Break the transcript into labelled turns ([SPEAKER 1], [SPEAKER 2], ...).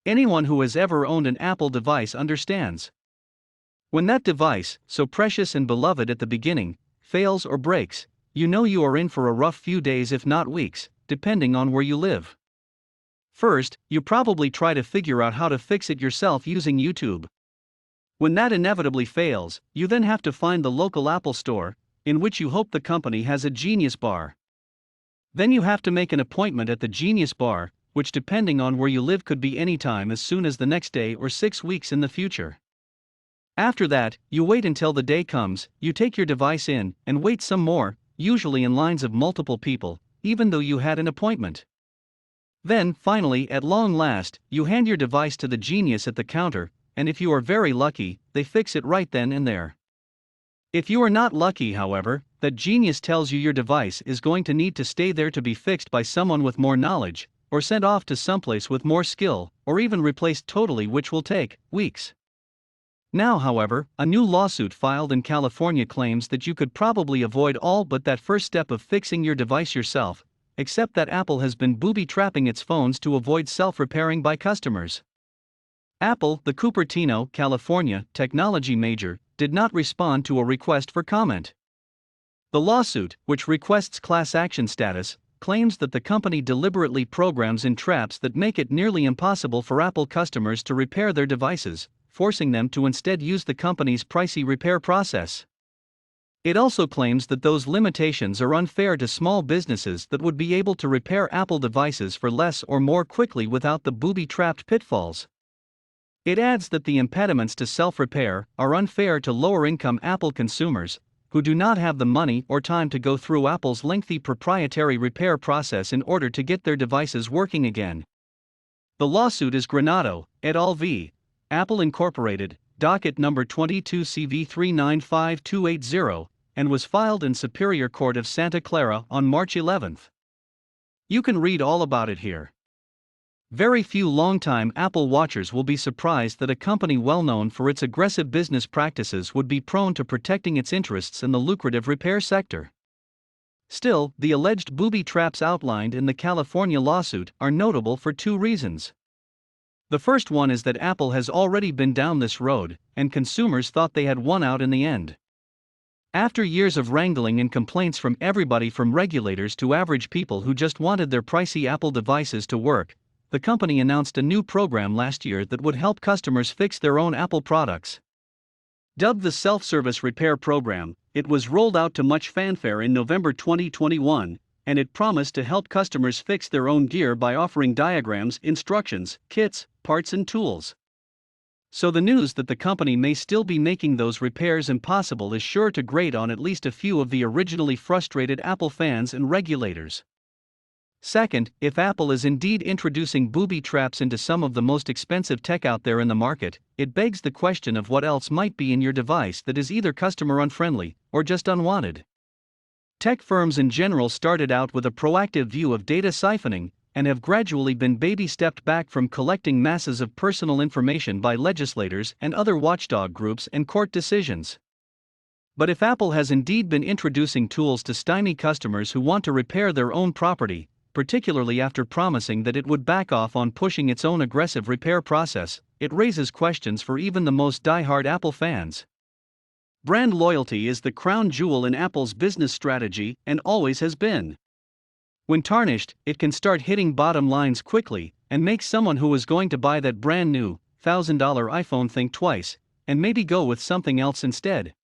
[SPEAKER 1] Anyone who has ever owned an Apple device understands. When that device, so precious and beloved at the beginning, fails or breaks, you know you are in for a rough few days if not weeks, depending on where you live. First, you probably try to figure out how to fix it yourself using YouTube. When that inevitably fails, you then have to find the local Apple store, in which you hope the company has a Genius Bar. Then you have to make an appointment at the Genius Bar, which depending on where you live could be anytime as soon as the next day or 6 weeks in the future. After that, you wait until the day comes, you take your device in, and wait some more, usually in lines of multiple people, even though you had an appointment. Then, finally, at long last, you hand your device to the genius at the counter, and if you are very lucky, they fix it right then and there. If you are not lucky, however, that genius tells you your device is going to need to stay there to be fixed by someone with more knowledge, or sent off to someplace with more skill, or even replaced totally, which will take weeks. Now, however, a new lawsuit filed in California claims that you could probably avoid all but that first step of fixing your device yourself, except that Apple has been booby-trapping its phones to avoid self-repairing by customers. Apple, the Cupertino, California, technology major, did not respond to a request for comment. The lawsuit, which requests class action status, claims that the company deliberately programs in traps that make it nearly impossible for Apple customers to repair their devices, forcing them to instead use the company's pricey repair process. It also claims that those limitations are unfair to small businesses that would be able to repair Apple devices for less or more quickly without the booby-trapped pitfalls. It adds that the impediments to self-repair are unfair to lower-income Apple consumers, who do not have the money or time to go through Apple's lengthy proprietary repair process in order to get their devices working again. The lawsuit is Granado, et al. v. Apple Incorporated, docket number 22 CV 395280, and was filed in Superior Court of Santa Clara on March 11. You can read all about it here. Very few longtime Apple watchers will be surprised that a company well known for its aggressive business practices would be prone to protecting its interests in the lucrative repair sector. Still, the alleged booby traps outlined in the California lawsuit are notable for two reasons. The first one is that Apple has already been down this road, and consumers thought they had won out in the end. After years of wrangling and complaints from everybody from regulators to average people who just wanted their pricey Apple devices to work, the company announced a new program last year that would help customers fix their own Apple products. Dubbed the Self-Service Repair Program, it was rolled out to much fanfare in November 2021, and it promised to help customers fix their own gear by offering diagrams, instructions, kits, parts and tools. So the news that the company may still be making those repairs impossible is sure to grate on at least a few of the originally frustrated Apple fans and regulators. Second, if Apple is indeed introducing booby traps into some of the most expensive tech out there in the market, it begs the question of what else might be in your device that is either customer unfriendly or just unwanted. Tech firms in general started out with a proactive view of data siphoning, and have gradually been baby-stepped back from collecting masses of personal information by legislators and other watchdog groups and court decisions. But if Apple has indeed been introducing tools to stymie customers who want to repair their own property, particularly after promising that it would back off on pushing its own aggressive repair process, it raises questions for even the most die-hard Apple fans. Brand loyalty is the crown jewel in Apple's business strategy and always has been. When tarnished, it can start hitting bottom lines quickly, and make someone who is going to buy that brand new $1,000 iPhone think twice, and maybe go with something else instead.